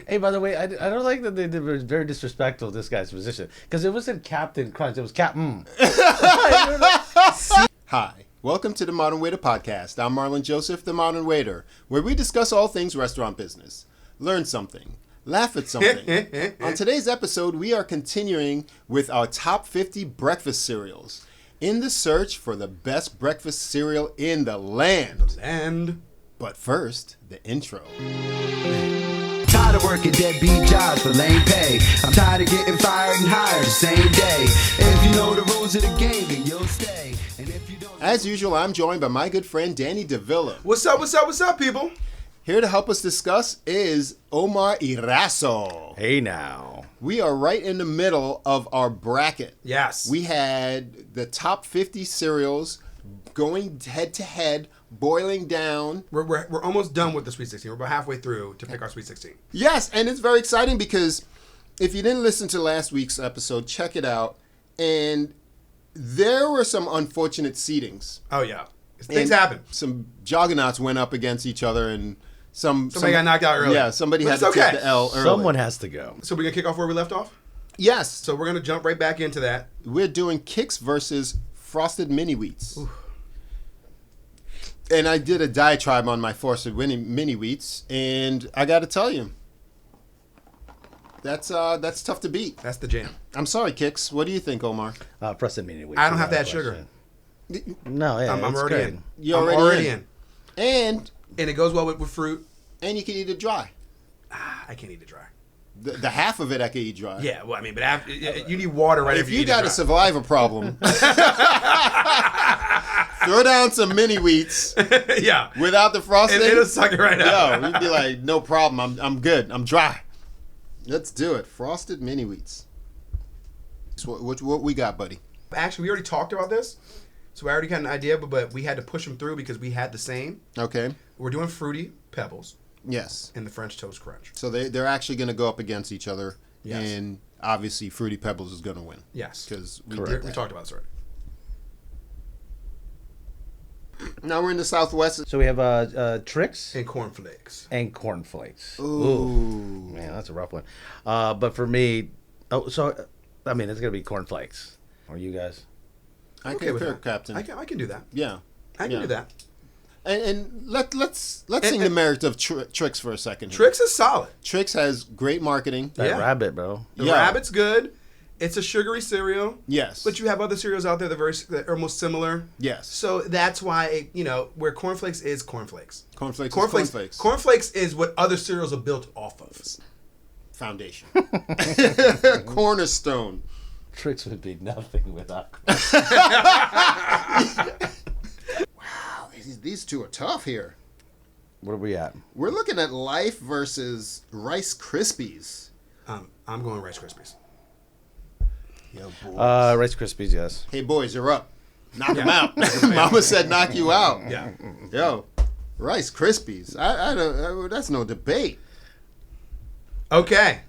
Hey, by the way, I don't like that they were very disrespectful to this guy's position. Because it wasn't Captain Crunch, it was Captain. Hi, welcome to the Modern Waiter Podcast. I'm Marlon Joseph, the Modern Waiter, where we discuss all things restaurant business. Learn something. Laugh at something. On today's episode, we are continuing with our top 50 breakfast cereals in the search for the best breakfast cereal in the land. But first, the intro. Tired of working deadbeat jobs for lame pay. I'm tired of getting fired and hired the same day. If you know the rules of the game, then you'll stay. And if you don't... As usual, I'm joined by my good friend Danny Davila. What's up, people? Here to help us discuss is Omar Irazo. Hey, now. We are right in the middle of our bracket. Yes. We had the top 50 cereals going head to head, boiling down. We're almost done with the Sweet 16. We're about halfway through to pick our Sweet 16. Yes, and it's very exciting because if you didn't listen to last week's episode, check it out. And there were some unfortunate seedings. Oh, yeah. Things happen. Some juggernauts went up against each other and somebody got knocked out early. Yeah, somebody But had to take the L early. Someone has to go. So we're going to kick off where we left off? Yes. So we're going to jump right back into that. We're doing Kix versus Frosted Mini Wheats. Ooh. And I did a diatribe on my Frosted Mini Wheats, and I got to tell you, that's tough to beat. That's the jam. I'm sorry, Kix. What do you think, Omar? Frosted Mini Wheats. I don't have to add sugar. No, yeah, I'm already in. You're I'm already in. And it goes well with fruit. And you can eat it dry. I can't eat it dry. The half of it I can eat dry. Yeah, well, I mean, but after, you need water right if you got a survivor problem, throw down some mini wheats. Yeah. Without the frosting. It'll suck it right out. Yo, you'd be like, no problem. I'm good. I'm dry. Let's do it. Frosted Mini Wheats. So what we got, buddy? Actually, we already talked about this. So I already got an idea, but we had to push them through because we had the same. Okay. We're doing Fruity Pebbles. Yes. And the French Toast Crunch. So they're actually going to go up against each other. Yes. And obviously Fruity Pebbles is going to win. Yes. Because we talked about this already. Now we're in the Southwest. So we have Trix and cornflakes. Ooh. Man, that's a rough one. But for me, it's going to be cornflakes. Or you guys? I can pick Captain. I can do that. Yeah. I can do that. And let's sing the merits of Trix for a second. Trix is solid. Trix has great marketing. That rabbit, bro. The rabbit's good. It's a sugary cereal. Yes. But you have other cereals out there that are almost similar. Yes. So that's why, where cornflakes is cornflakes. Cornflakes is what other cereals are built off of. Foundation. Cornerstone. Trix would be nothing without Wow, these two are tough here. What are we at? We're looking at Life versus Rice Krispies. I'm going Rice Krispies. Yo, boys. Rice Krispies, yes. Hey, boys, you're up. Knock them out. Mama said knock you out. Yeah. Yo, Rice Krispies. I don't. That's no debate. Okay.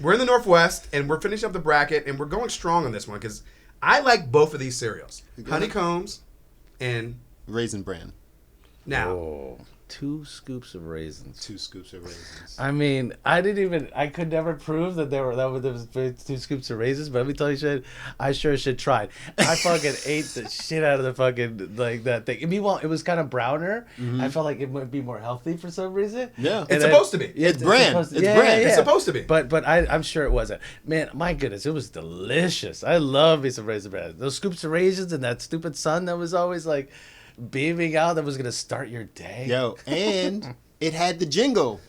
We're in the Northwest, and we're finishing up the bracket, and we're going strong on this one because I like both of these cereals. Honeycombs and... Raisin Bran. Now... 2 scoops of raisins. 2 scoops of raisins. I mean, I could never prove that there was 2 scoops of raisins, but let me tell you, I sure should try. I fucking ate the shit out of the fucking, that thing. Meanwhile, it was kind of browner. Mm-hmm. I felt like it might be more healthy for some reason. Yeah. It's supposed to be. It's bran. It's supposed to be. But I'm sure it wasn't. Man, my goodness, it was delicious. I love me some raisin bran. Those scoops of raisins and that stupid sun that was always like... beaming out that was going to start your day. Yo, and it had the jingle.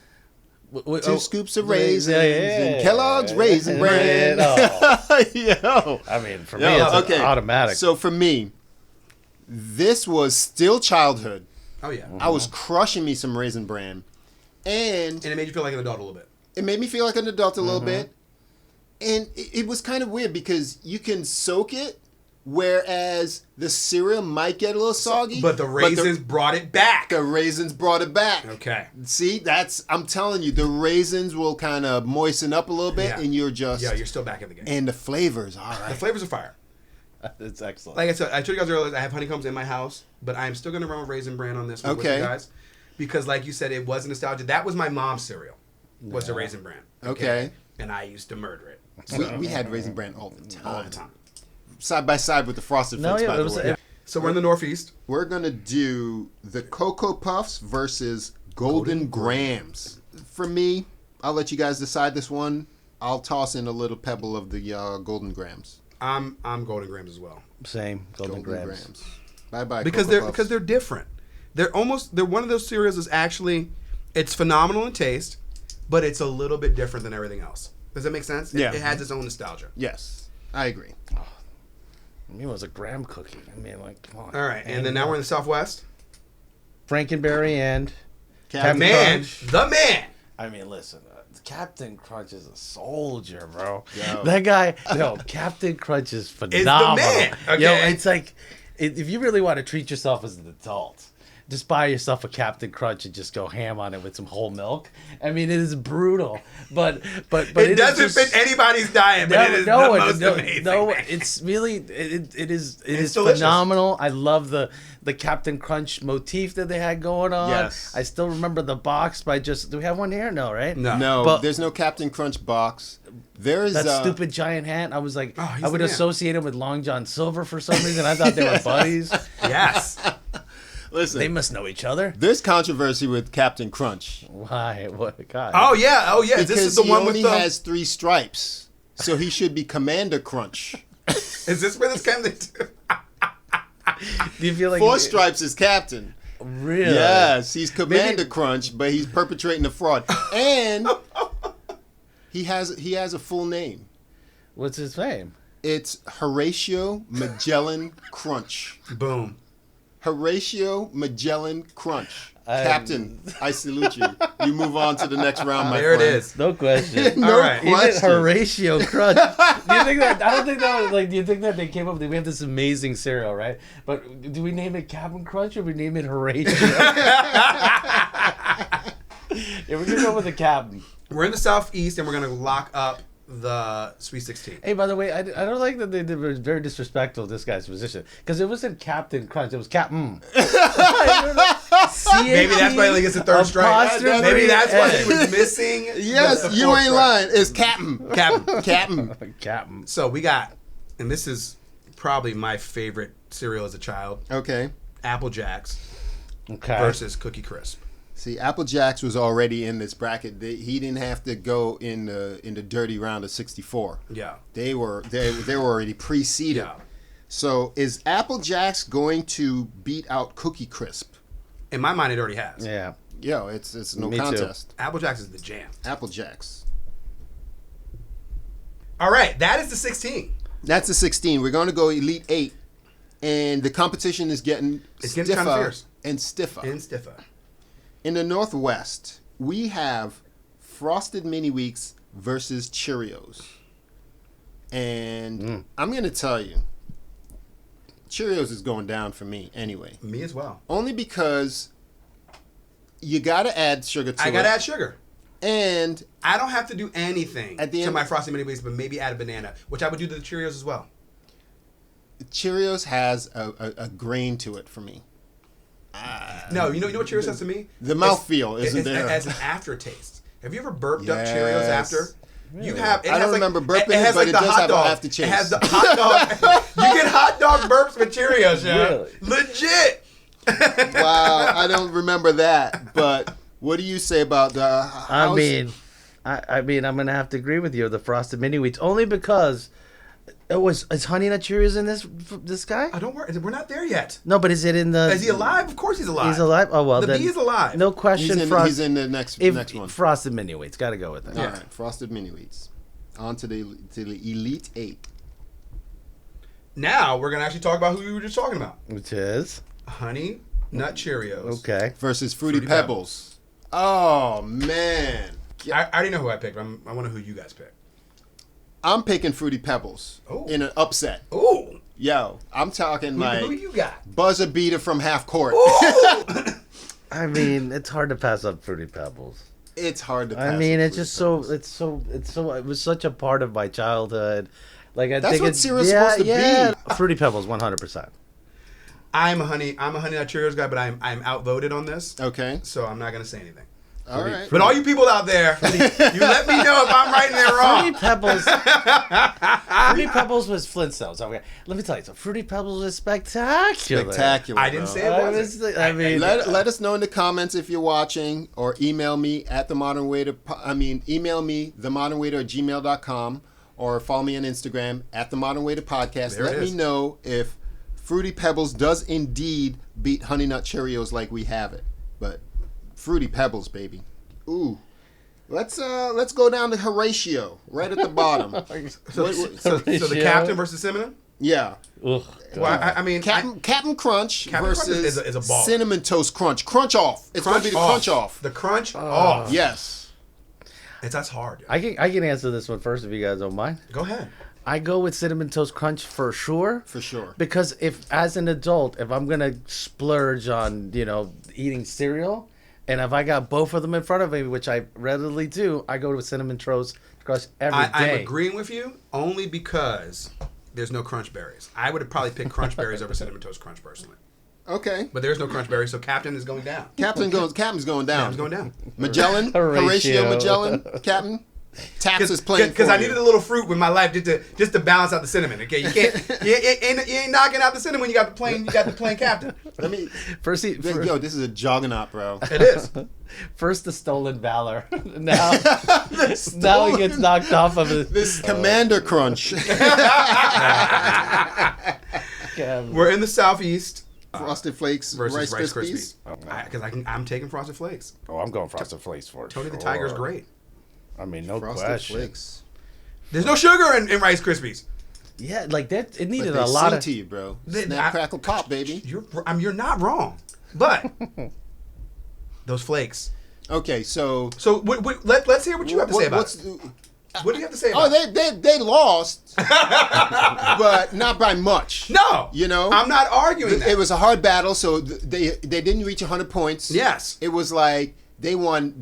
2 scoops of raisins and and Kellogg's Raisin Bran. Yo. I mean, for me, it's automatic. So for me, this was still childhood. Oh, yeah. I was crushing me some Raisin Bran. And it made you feel like an adult a little bit. It made me feel like an adult a little bit. And it was kind of weird because you can soak it, whereas the cereal might get a little soggy. But the raisins brought it back. The raisins brought it back. Okay. See, I'm telling you, the raisins will kind of moisten up a little bit, and you're just... Yeah, you're still back in the game. And the flavors, all right. The flavors are fire. It's excellent. Like I said, I told you guys earlier, I have honeycombs in my house, but I'm still going to run with Raisin Bran on this one with you guys. Because like you said, it was nostalgia. That was my mom's cereal. was a Raisin Bran. Okay. And I used to murder it. We had Raisin Bran all the time. All the time. Side by side with the Frosted Flakes, by the way. So we're in the Northeast. We're going to do the Cocoa Puffs versus Golden Grams. For me, I'll let you guys decide this one. I'll toss in a little pebble of the Golden Grams. I'm Golden Grams as well. Same. Golden Grams. Bye-bye, Because Cocoa Puffs. they're different. They're one of those cereals is actually, it's phenomenal in taste, but it's a little bit different than everything else. Does that make sense? Yeah. It has its own nostalgia. Yes, I agree. I mean, it was a graham cookie. I mean, like, come on. All right, and then now we're in the Southwest. Frankenberry and Captain The man. I mean, listen, Captain Crunch is a soldier, bro. Yo. That guy, Captain Crunch is phenomenal. man, okay? Yo, it's like, if you really want to treat yourself as an adult, just buy yourself a Captain Crunch and just go ham on it with some whole milk. I mean, it is brutal, but It doesn't fit anybody's diet, but it is the most amazing. No, thing. it's really it is delicious. phenomenal. I love the Captain Crunch motif that they had going on. Yes. I still remember the box by do we have one here? No, right? No, But- there's no Captain Crunch box. There is That stupid giant hat. I was like, he's I would the man. associate him with Long John Silver for some reason. I thought they were buddies. Yes. Listen, They must know each other. there's controversy with Captain Crunch. Why? What? God. Oh yeah. Because This is the one with he the. only has 3 stripes, so he should be Commander Crunch. Is this where this came into? Do you feel like 4 stripes is Captain. Really? Yes, he's Commander Maybe- Crunch, but he's perpetrating a fraud, and he has a full name. What's his name? It's Horatio Magellan Crunch. Boom. Horatio Magellan Crunch. Captain, I salute you. You move on to the next round, my There it friend. is. No question. No All right. Even question. Horatio Crunch. Do you think that? I don't think that was like. Do you think that they came up with? We have this amazing cereal, right? But do we name it Captain Crunch or we name it Horatio? Yeah, we're gonna go with the Captain. We're in the Southeast, and we're gonna lock up the Sweet 16. Hey, by the way, I don't like that they were very disrespectful to this guy's position because it wasn't Captain Crunch, it was Captain. Maybe that's why he gets a third strike. Apostrophe Maybe that's why he S. was missing. Yes, the you fourth ain't strike. lying. It's Captain. Captain. Captain. Captain. So we got, and this is probably my favorite cereal as a child: Okay. Apple Jacks Okay. versus Cookie Crisp. See, Apple Jacks was already in this bracket. He didn't have to go in the dirty round of 64. Yeah. They were already preceded. Yeah. So is Apple Jacks going to beat out Cookie Crisp? In my mind, it already has. Yeah. Yo, it's no Me too. contest. Apple Jacks is the jam. Apple Jacks. All right, that is the 16. That's the 16. We're going to go Elite 8, and the competition is getting It's stiffer getting kinda fierce. and stiffer. In Stiffa. In the Northwest, we have Frosted Mini Wheats versus Cheerios. And I'm going to tell you, Cheerios is going down for me anyway. Me as well. Only because you got to add sugar to it. I gotta add sugar. And I don't have to do anything At the to end- my Frosted Mini Wheats, but maybe add a banana, which I would do to the Cheerios as well. Cheerios has a grain to it for me. No, you know what Cheerios has to me? The mouthfeel isn't it's there. as an aftertaste. Have you ever burped up Cheerios Yes. after? You have. It I has don't remember burping it has it, but like it the does hot have a dog. aftertaste. It has the hot dog. You get hot dog burps with Cheerios, yeah. Really? Legit. Wow, I don't remember that. But what do you say about the? I mean, I'm gonna have to agree with you. The Frosted Mini Wheats only because is Honey Nut Cheerios in this guy? Oh, don't worry. We're not there yet. No, but is it in the? Is he alive? Of course he's alive. He's alive. Oh well, The then bee is alive. No question. he's in the next one. Frosted Mini Wheats, got to go with that. All right, Frosted Mini Wheats. On to the Elite 8. Now we're gonna actually talk about who we were just talking about. Which is Honey Nut Cheerios. okay. Versus Fruity Fruity Pebbles. Oh man, I already know who I picked. But I want to know who you guys pick. I'm picking Fruity Pebbles Oh. in an upset. Ooh. Yo, I'm talking Who like you got? buzzer beater from half court. I mean, it's hard to pass up Fruity Pebbles. It's hard to pass I mean, up it's just Fruity so Pebbles. it was such a part of my childhood. Like I That's think what it's cereal's supposed to be. Fruity Pebbles, 100%. I'm a Honey Nut Cheerios guy, but I'm outvoted on this, Okay. so I'm not gonna say anything. All right. But all you people out there, you let me know if I'm right and they're wrong. Fruity Pebbles was Flintstones. Okay, let me tell you, so Fruity Pebbles was spectacular. Spectacular. I didn't bro. say it wasn't. I mean, Let us know in the comments if you're watching, or email me at email me themodernwaiter@gmail.com, or follow me on Instagram at themodernwaiter podcast. There it Let me is. know if Fruity Pebbles does indeed beat Honey Nut Cheerios like we have it. But Fruity Pebbles, baby. Ooh. Let's go down to Horatio right at the bottom. So the captain versus cinnamon. Yeah. ugh, Well, I mean, Captain Crunch Captain Crunch versus is a ball. Cinnamon Toast Crunch. Crunch off. It's going to be the crunch off. The crunch off. Yes. That's hard. I can answer this one first if you guys don't mind. Go ahead. I go with Cinnamon Toast Crunch for sure. For sure. Because if, as an adult, if I'm gonna splurge on, eating cereal, and if I got both of them in front of me, which I readily do, I go to Cinnamon Toast Crunch every day. I'm agreeing with you only because there's no crunch berries. I would have probably picked crunch berries over Cinnamon Toast Crunch personally. Okay. But there's no crunch berries, so Captain is going down. Captain's going down. Captain's going down. Magellan, Horatio Magellan, Captain. Taps is playing because for I you. needed a little fruit with my life just to balance out the cinnamon. Okay, you can't you ain't knocking out the cinnamon when you got the plain Captain. Let me. First, Yo, this is a juggernaut, bro. It is. first the stolen valor. Now he gets knocked off of it. This Commander Crunch. We're in the southeast. Frosted Flakes Versus Rice Krispies. Because I'm taking Frosted Flakes. Oh, I'm going Frosted Flakes for Tony sure. the Tiger's great. I mean, no Frosted question. Flakes. There's no sugar in Rice Krispies. Yeah, like that. It But needed they a lot sing of. to you, bro. They- Snap, crackle, pop, baby. You're not wrong, but those flakes. Okay, so Let's hear what you have to say about it. What do you have to say about it? they lost, but not by much. No, I'm not arguing that. It was a hard battle, so they didn't reach 100 points. Yes. It was like they won.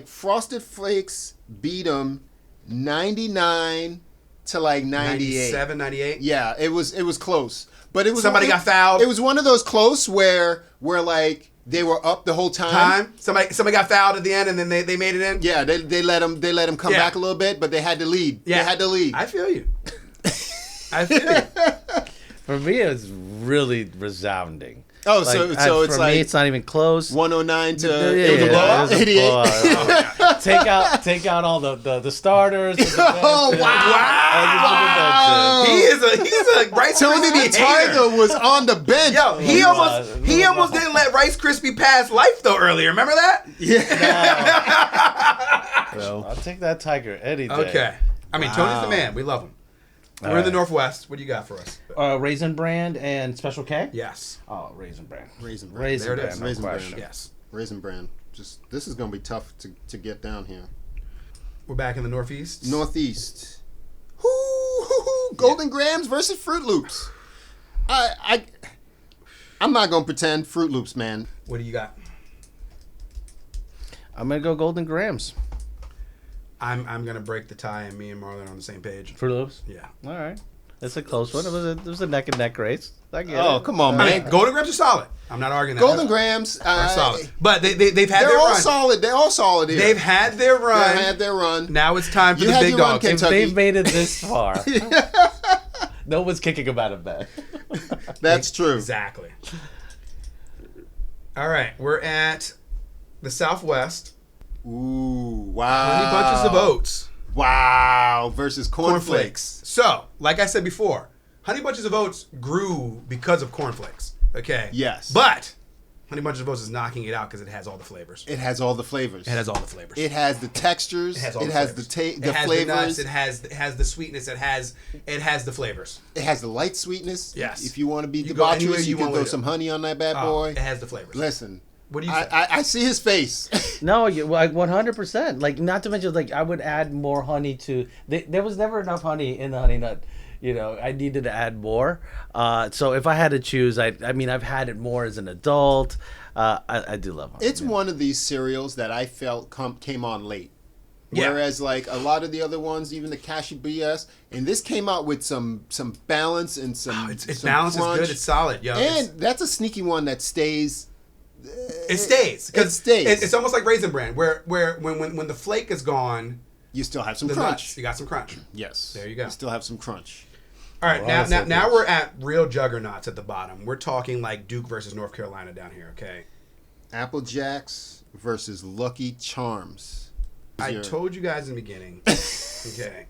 Frosted Flakes beat them 99 to like 98. 97, 98. Yeah, it was close, but it was Somebody got fouled. It was one of those close where like they were up the whole time. Somebody got fouled at the end, and then they made it in. Yeah, they let them come Yeah. back a little bit, but they had to lead. Yeah. They had to lead. I feel you. I feel you. For me, it's really resounding. Oh, so it's for like me, it's not even close. 109 to Yeah, it was a blowout? it was a 88. blowout. Take out all the starters. Oh, wow. He's a Rice Tony Krispie the Tiger was on the bench. Yo, he almost didn't let Rice Krispie pass life though earlier. Remember that? Well, I'll take that Tiger any day. Okay. I mean, Tony's the man. We love him. We're in the Northwest. What do you got for us? Raisin Bran and Special K? Yes. Oh, Raisin Bran. Raisin Bran. Raisin There it Bran, is. no Raisin Bran. question. Yes. Raisin Bran. This is going to be tough to get down here. We're back in the Northeast. Northeast. Golden Grams versus Fruit Loops. I'm not going to pretend Fruit Loops, man. What do you got? I'm going to go Golden Grams. I'm gonna break the tie, and me and Marlon are on the same page. Fruit Loops? Yeah. All right. It's a close one. It was a neck and neck race. I get Oh, it. come on, I man. mean, Golden Grams are solid. I'm not arguing that. Golden Grams are solid, but they've had They're their all run. solid. They're all solid here. They've had their run. They had their run. Now it's time for You the had big your run, dogs. Kentucky. They've made it this far. No one's kicking them out of bed. That's true. Exactly. All right, we're at the Southwest. Ooh, wow. Honey Bunches of Oats. Wow. Versus cornflakes. Cornflakes. So, like I said before, Honey Bunches of Oats grew because of cornflakes. Okay? Yes. But Honey Bunches of Oats is knocking it out because it has all the flavors. It has all the flavors. It has all the flavors. It has the textures. It has all it the has flavors. the It has flavors. the nuts. It has the sweetness. It has the flavors. It has the light sweetness. Yes. If you want to be You go anywhere debaucherous, you you can want throw with it. some honey on that bad Oh, boy. it has the flavors. Listen. What do you say? I see his face. No, like 100%. Like, not to mention, like, I would add more honey to. There was never enough honey in the Honey Nut. I needed to add more. So if I had to choose, I mean, I've had it more as an adult. I do love honey. It's one of these cereals that I felt came on late. Yeah. Whereas like a lot of the other ones, even the Cashew BS, and this came out with some balance and some. Its some balance crunch. is good. It's solid, yo. And that's a sneaky one that stays It stays. It stays. It's almost like Raisin Bran, where when the flake is gone, You still have some the crunch. nuts, you got some crunch. Yes. There you go. You still have some crunch. All right, Well, now we're at real juggernauts at the bottom. We're talking like Duke versus North Carolina down here, okay? Apple Jacks versus Lucky Charms. I told you guys in the beginning, okay,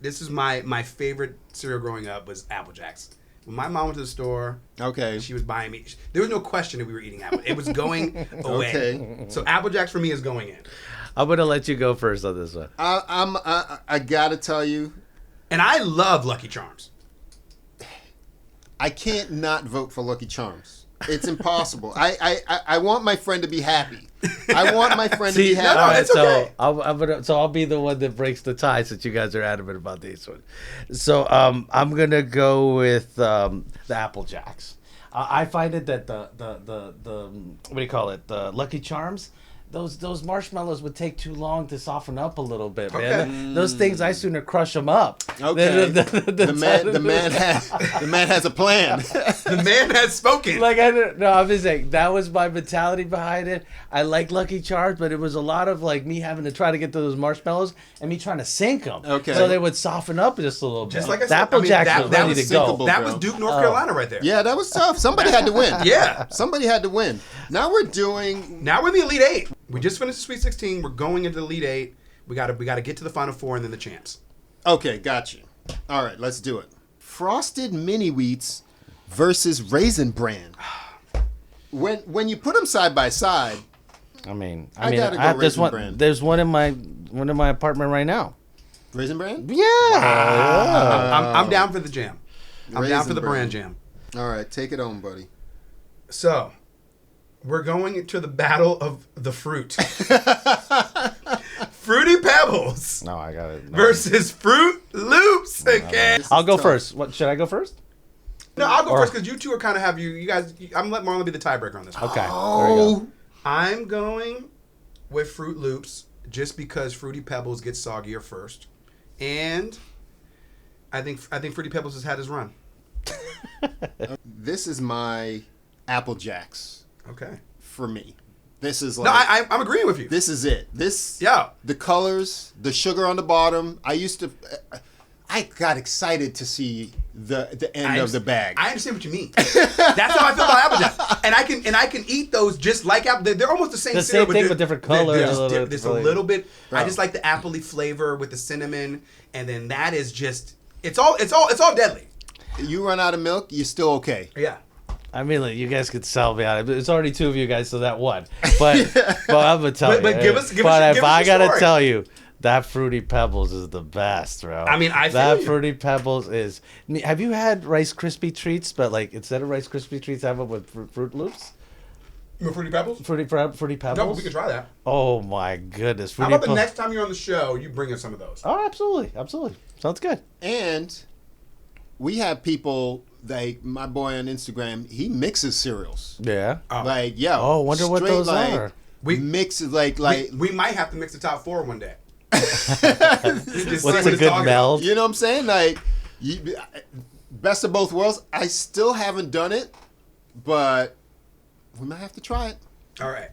this is my favorite cereal growing up was Apple Jacks. When my mom went to the store, Okay. she was buying me. There was no question that we were eating Apple. It was going away. Okay. So Apple Jacks for me is going in. I'm gonna let you go first on this one. I gotta tell you, And I love Lucky Charms. I can't not vote for Lucky Charms. It's impossible. I want my friend to be happy. I want my friend to be happy. no, it's okay. I'll be the one that breaks the tie since you guys are adamant about these ones. So I'm gonna go with the Apple Jacks. I find it that the what do you call it? The Lucky Charms. Those marshmallows would take too long to soften up a little bit, man. Okay. Those things, I sooner crush them up. Okay. The man has a plan. The man has spoken. I'm just saying that was my mentality behind it. I like Lucky Charms, but it was a lot of like me having to try to get to those marshmallows and me trying to sink them. Okay. So they would soften up just a little bit. Just like I the said, Apple I mean, Jacks that- was that ready was to go. sinkable. That bro. was Duke, North Carolina right there. Yeah, that was tough. Somebody had to win. Yeah. Somebody had to win. Now we're doing. Now we're in the Elite Eight. We just finished the Sweet 16. We're going into the Elite Eight. We got to get to the Final Four and then the champs. Okay, got you. All right, let's do it. Frosted Mini Wheats versus Raisin Bran. When you put them side by side, I I gotta go have this Raisin one. Bran. There's one in my apartment right now. Raisin Bran. Yeah. I'm down for the jam. I'm down Raisin for the Bran. brand jam. All right, take it home, buddy. So, we're going to the battle of the fruit. Fruity Pebbles No, I got it. versus Fruit Loops. Okay. I'll go tough. first. What should I go first? No, I'll go Or- first because you two are kind of have you guys. I'm gonna let Marlon be the tiebreaker on this one. Okay. There you Oh, go. I'm going with Fruit Loops just because Fruity Pebbles gets soggier first, and I think Fruity Pebbles has had his run. this is my Apple Jacks Okay. for me. This is like. No, I'm agreeing with you. This is it. This. Yeah. The colors, the sugar on the bottom. I got excited to see the end of the bag. I understand what you mean. That's how I feel about Apple Jacks, and I can eat those just like apple. They're almost the same. The cereal, same thing they're- with different they're colors, just a little There's bit a little bit. Bro. I just like the appley flavor with the cinnamon, and then that is just. It's all deadly. You run out of milk, you're still okay. Yeah. I mean, look, you guys could sell me on it. But it's already two of you guys, so that one. But I'm gonna tell you. But give us if your I gotta story. tell you, that Fruity Pebbles is the best, bro. I mean, I feel that you. Fruity Pebbles is. Have you had Rice Krispie treats? But like instead of Rice Krispie treats, have them with Fruit Loops. Fruity Pebbles. Fruity Pebbles. No, but we can try that. Oh my goodness! How Fruity about the Pe- next time you're on the show, you bring us some of those? Oh, absolutely. Sounds good. And we have people like my boy on Instagram. He mixes cereals. Yeah. Like, yo. Oh, wonder what straight, those like, are. We mix it like We might have to mix the top four one day. What's a good melt? meld? you know what I'm saying? Like, best of both worlds. I still haven't done it, but we might have to try it. All right.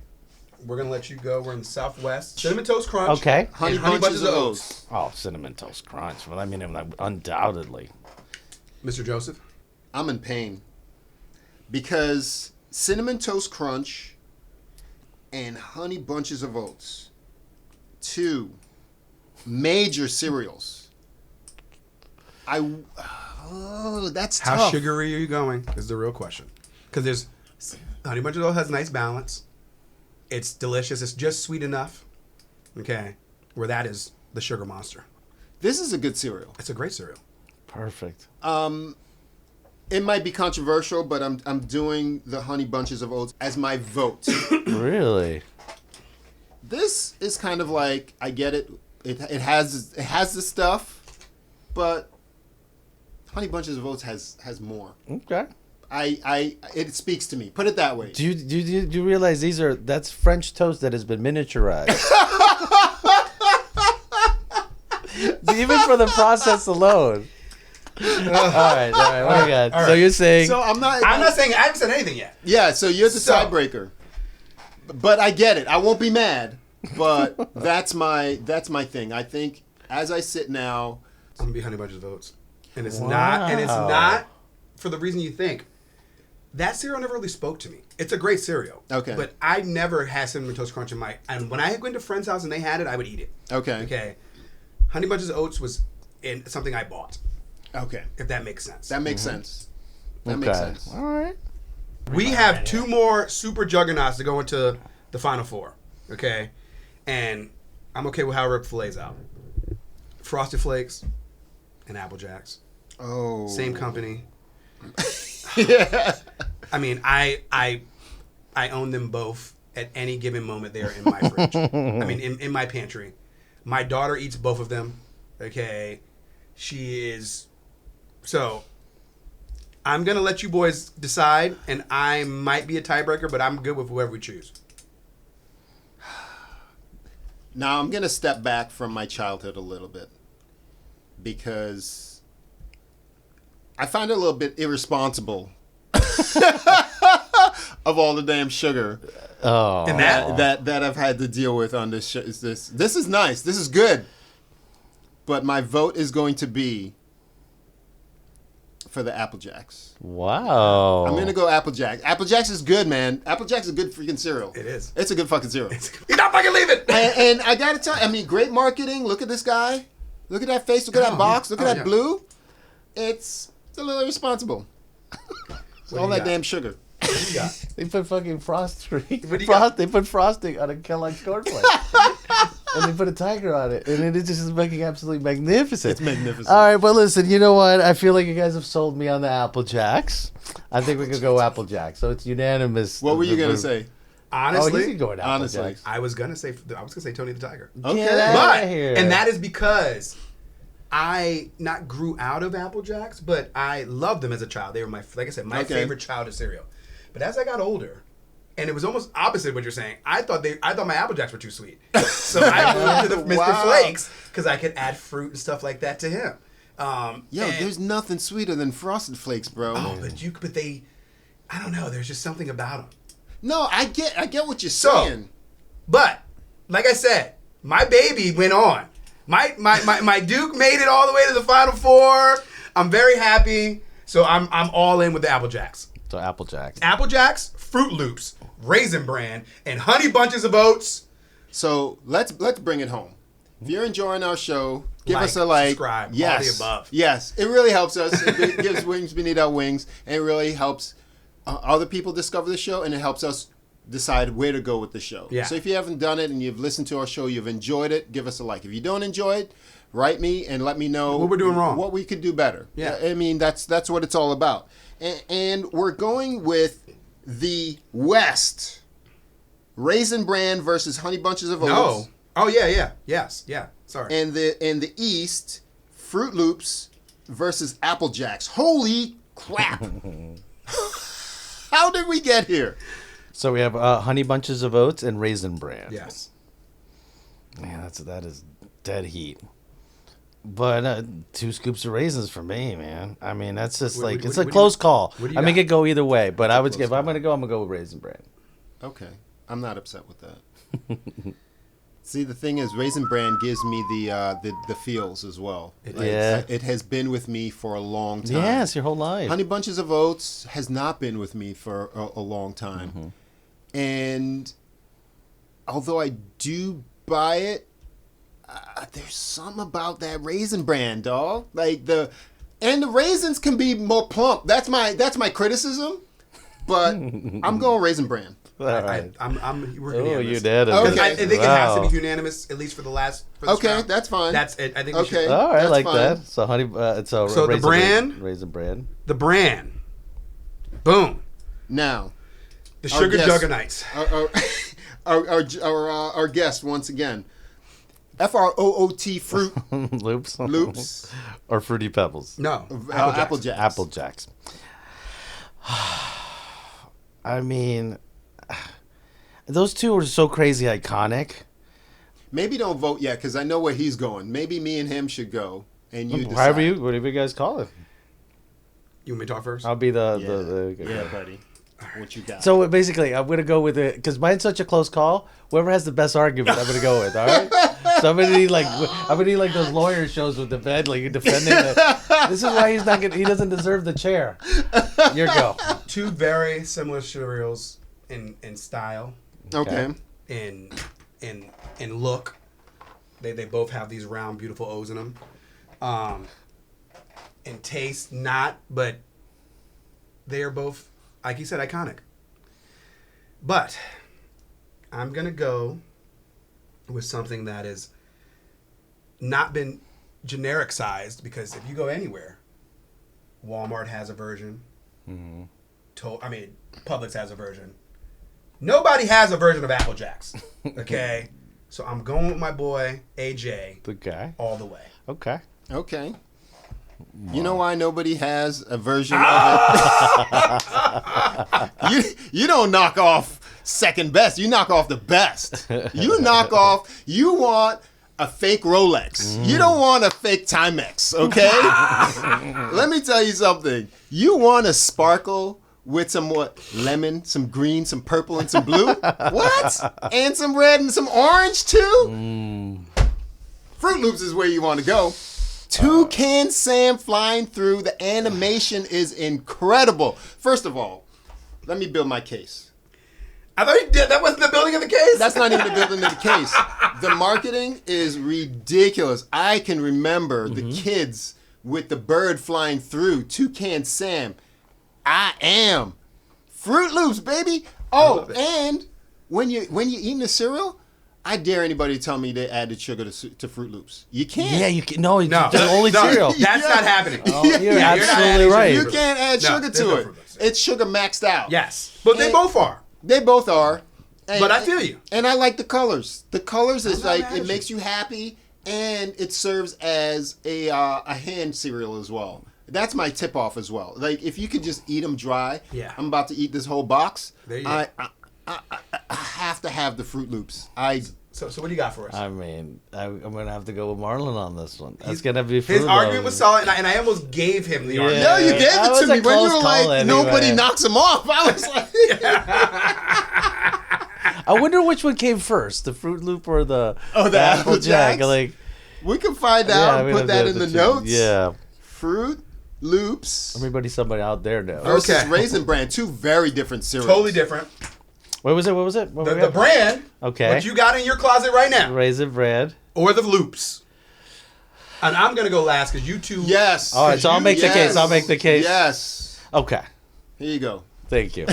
We're going to let you go. We're in the Southwest. Cinnamon Toast Crunch. Okay. Honey Honey Bunches Bunches of of Oats. Oh, Cinnamon Toast Crunch. Well, I mean, like, undoubtedly. Mr. Joseph. I'm in pain because Cinnamon Toast Crunch and Honey Bunches of Oats, two major cereals. That's How tough. sugary are you going is the real question. Because there's Honey Bunches of Oats has nice balance. It's delicious. It's just sweet enough. Okay. Where that is the sugar monster. This is a good cereal. It's a great cereal. Perfect. It might be controversial, but I'm doing the Honey Bunches of Oats as my vote. Really? This is kind of like, I get it. It has the stuff, but Honey Bunches of Oats has more. Okay. It speaks to me. Put it that way. Do you realize that's French toast that has been miniaturized? Even for the process alone. right. What do we got? All So right. you're saying So I'm not saying I haven't said anything yet. Yeah, so you're the So- tiebreaker. But I get it. I won't be mad. But that's my thing. I think as I sit now, I'm gonna be Honey Bunches of Oats, and it's Wow. not for the reason you think. That cereal never really spoke to me. It's a great cereal. Okay. But I never had Cinnamon Toast Crunch in my. And when I went to friends' house and they had it, I would eat it. okay. Okay. Honey Bunches of Oats was in something I bought. Okay. If that makes sense. That makes sense. That makes sense. All right. We have two more super juggernauts to go into the final four. Okay. And I'm okay with however it fillets out. Frosted Flakes and Apple Jacks. Oh. Same company. Yeah. I mean, I own them both at any given moment. They are in my fridge. I mean, in my pantry. My daughter eats both of them. Okay. She is. So, I'm going to let you boys decide, and I might be a tiebreaker, but I'm good with whoever we choose. Now I'm gonna step back from my childhood a little bit because I find it a little bit irresponsible of all the damn sugar Oh. And that that I've had to deal with on this show. This is nice. This is good. But my vote is going to be for the Apple Jacks. Wow. I'm gonna go Apple Jacks. Apple Jacks is good, man. Apple Jacks is a good freaking cereal. It is. It's a good fucking cereal. You're not fucking leaving. and I gotta tell you, I mean, great marketing. Look at this guy. Look at that face. Look at that box. Look at that yeah. blue. It's a little irresponsible. do All you that got? damn sugar. What do you got? They put fucking frosting. What do you got? They put frosting on a Kellogg's cornflake. And they put a tiger on it. And it just is making absolutely magnificent. It's magnificent. All right, well, listen, you know what? I feel like you guys have sold me on the Apple Jacks. I think we could go Apple Jacks. So it's unanimous. What were you gonna say? Oh, Honestly, you can go with Apple Honestly. Jacks. I was gonna say Tony the Tiger. Okay. Get out But of here. and that is because I not grew out of Apple Jacks, but I loved them as a child. They were like I said, my Okay. favorite childhood cereal. But as I got older, and it was almost opposite of what you're saying. I thought my Apple Jacks were too sweet, so I moved to the Mr. Wow. Flakes because I could add fruit and stuff like that to him. Yo, and- there's nothing sweeter than Frosted Flakes, bro. oh, but they, I don't know. There's just something about them. No, I get what you're So- saying. But like I said, my baby went on. My Duke made it all the way to the Final Four. I'm very happy. So I'm all in with the Apple Jacks. So Apple Jacks. Apple Jacks, Fruit Loops, Raisin Bran, and Honey Bunches of Oats. So let's bring it home. If you're enjoying our show, give Like, us a like. subscribe, all Yes, the above. Yes, it really helps us. It gives Wings Beneath Our Wings, and it really helps other people discover the show, and it helps us decide where to go with the show. Yeah. So if you haven't done it and you've listened to our show, you've enjoyed it, give us a like. If you don't enjoy it, write me and let me know What we're doing wrong. what we could do better. Yeah. I mean, that's what it's all about. And we're going with the West. Raisin Bran versus Honey Bunches of Oats. No. Oh yeah. Yes. Yeah. Sorry. And the East, Fruit Loops versus Apple Jacks. Holy crap. How did we get here? So we have Honey Bunches of Oats and Raisin Bran. Yes. Man, that is dead heat. But 2 scoops of raisins for me, man. I mean, that's just What- like what- it's what a do close you- call. what do you I mean, it got? could go either way, but I would close if I'm call. gonna go with Raisin Bran. Okay. I'm not upset with that. See, the thing is, Raisin Bran gives me the feels as well. Yeah. It has been with me for a long time. Yes, your whole life. Honey Bunches of Oats has not been with me for a long time. Mm-hmm. And although I do buy it, there's something about that Raisin Bran, dog. Like the raisins can be more plump. That's my criticism. But I'm going Raisin Bran. All right. We're Oh, unanimous. you did it. Okay. I think it has to Wow. be unanimous, at least for the last. For this Okay, round. that's fine. That's it. I think we Okay. should. All right, I That's like fine. that. So So the Bran- Raisin Bran. The Bran. Boom. Now, The Our Sugar guest- Juggernauts. our guest once again, FROOT Fruit Loops. Loops, Or Fruity Pebbles. No. Apple Jacks. Apple Jacks. I mean, those two are so crazy iconic. Maybe don't vote yet because I know where he's going. Maybe me and him should go, and you decide. Whatever you guys call it. You want me to talk first? I'll be the Yeah, buddy. What you got? So basically, I'm gonna go with it because mine's such a close call. Whoever has the best argument, I'm gonna go with. All right. So I'm gonna need like those lawyer shows with the bed, like you're defending it. This is why he's not gonna. He doesn't deserve the chair. Your go. Two very similar cereals in style, Okay. in look. They both have these round, beautiful O's in them. In taste, not, but they are both, like you said, iconic. But I'm going to go with something that has not been generic sized, because if you go anywhere, Walmart has a version. Publix has a version. Nobody has a version of Apple Jacks. Okay? So I'm going with my boy, AJ. The guy. All the way. Okay. Okay. You know why nobody has a version of it? You don't knock off second best. You knock off the best. You want a fake Rolex. You don't want a fake Timex, okay? Let me tell you something. You want a sparkle with some lemon, some green, some purple, and some blue? What? And some red and some orange too? Fruit Loops is where you want to go. Toucan Sam flying through. The animation is incredible. First of all, let me build my case. I thought you did. That wasn't the building of the case? That's not even the building of the case. The marketing is ridiculous. I can remember the kids with the bird flying through. Toucan Sam. I am. Fruit Loops, baby. Oh, and when you're eating a cereal, I dare anybody to tell me they added sugar to Fruit Loops. You can't. Yeah, you can. No, No, the only cereal. That's not happening. Oh, you're you're not absolutely adding right. You can't add No, sugar there's to no it. Fruit Loops. It's sugar maxed out. Yes. But they And- both are. They both are. And, But I feel you. And I like the colors. The colors is I'm not like, mad at it you. makes you happy, and it serves as a hand cereal as well. That's my tip off as well. Like, if you could just eat them dry, Yeah. I'm about to eat this whole box. There you go. I have to have the Fruit Loops. So what do you got for us? I mean, I'm gonna have to go with Marlon on this one. That's gonna be His Fruit argument Loops. was solid, and I almost gave him the argument. No, you gave that it was to a me when you close were call like, anyway. nobody knocks them off. I was like, I wonder which one came first, the Fruit Loop or the the Apple Jacks? Like, we can find out and we put don't that have in the to choose. notes. Yeah, Fruit Loops somebody out there knows. versus Okay. Raisin Bran, two very different cereals. Totally different. What was it? What The we got? brand, Okay. what you got in your closet right now, Raisin bread. or the Loops. And I'm going to go last because you two... Yes. All right, so I'll make the case. I'll make the case. Yes. Okay. Here you go. Thank you.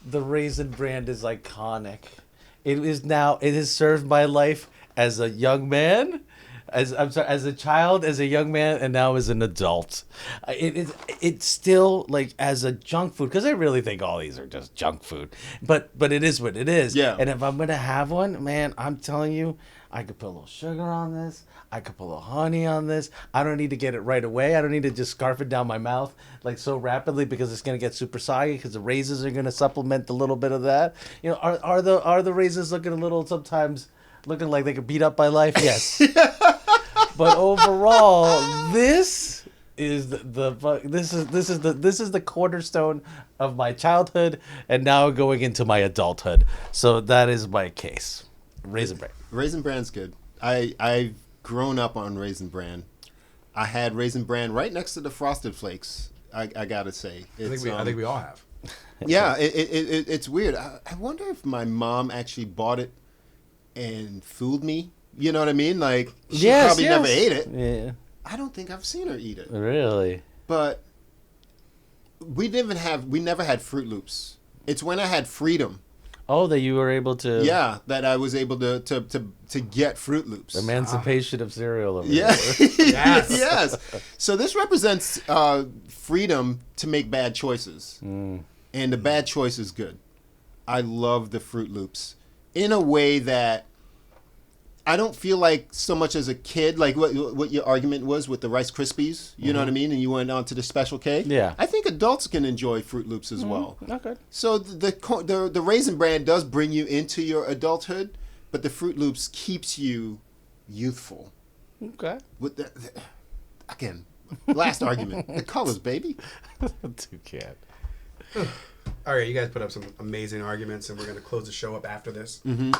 The Raisin brand is iconic. It has served my life as a young man, as a child, as a young man, and now as an adult. It's still like as a junk food, because I really think all these are just junk food. But it is what it is. Yeah. And if I'm gonna have one, man, I'm telling you, I could put a little sugar on this. I could put a little honey on this. I don't need to get it right away. I don't need to just scarf it down my mouth like so rapidly, because it's gonna get super soggy, because the raisins are gonna supplement a little bit of that. You know, are the raisins looking a little sometimes looking like they could beat up by life? Yes. But overall, this is this is the cornerstone of my childhood, and now going into my adulthood. So that is my case. Raisin Bran. Raisin Bran's good. I've grown up on Raisin Bran. I had Raisin Bran right next to the Frosted Flakes. I gotta say, I think we all have. Yeah, it's weird. I wonder if my mom actually bought it and fooled me. You know what I mean? Like, she probably never ate it. Yeah. I don't think I've seen her eat it. Really? But we never had Fruit Loops. It's when I had Freedom. Oh, that you were able to. Yeah, that I was able to get Fruit Loops. Emancipation of cereal. Over Yeah. there. Yes. Yes. So this represents freedom to make bad choices. And the bad choice is good. I love the Fruit Loops in a way that I don't feel like so much as a kid, like what your argument was with the Rice Krispies, you know what I mean? And you went on to the Special K. Yeah. I think adults can enjoy Fruit Loops as well. Okay. So the Raisin Bran does bring you into your adulthood, but the Fruit Loops keeps you youthful. Okay. With again, Last argument. The colors, baby. Toucan. All right, you guys put up some amazing arguments, and we're going to close the show up after this. Mm-hmm.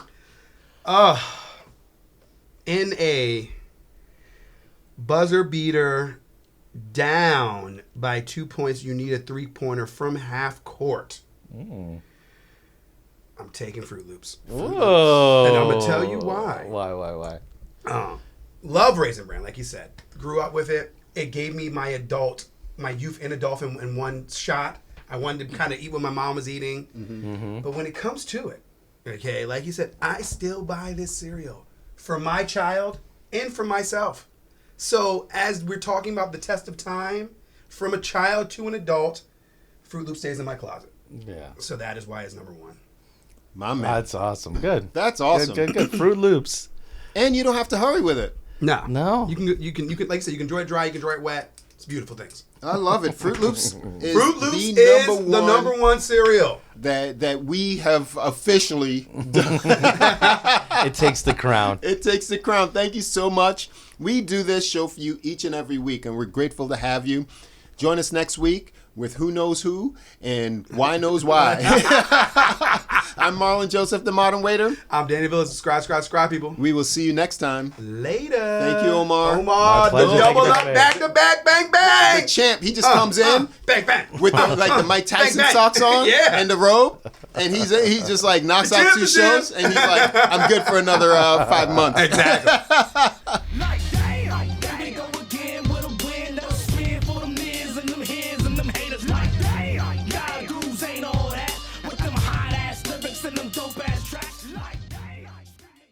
In a buzzer beater down by 2 points, you need a 3-pointer from half court. I'm taking Fruit Loops. Whoa. And I'm going to tell you why. Why? Love Raisin Bran, like you said. Grew up with it. It gave me my youth and adult in one shot. I wanted to kind of eat what my mom was eating. Mm-hmm. But when it comes to it, okay, like you said, I still buy this cereal for my child and for myself. So as we're talking about the test of time, from a child to an adult, Fruit Loop stays in my closet. Yeah. So that is why it's number one. My man. That's awesome. Good. That's awesome. Good. Fruit Loops. And you don't have to hurry with it. No. You can like I said, you can draw it dry, you can draw it wet. It's beautiful things. I love it. Fruit Loops is the number one cereal that we have officially done. It takes the crown. It takes the crown. Thank you so much. We do this show for you each and every week, and we're grateful to have you. Join us next week with Who Knows Who and Why Knows Why. I'm Marlon Joseph, the Modern Waiter. I'm Danny Villas. Subscribe, people. We will see you next time. Later. Thank you, Omar. My pleasure. Double Thank up, you. back to back, bang, bang. The champ, he just comes in bang, bang. with the Mike Tyson Bang, bang. socks on Yeah. and the robe, and he just like knocks The out champ, 2 the champ. shows, and he's like, I'm good for another 5 months. Exactly.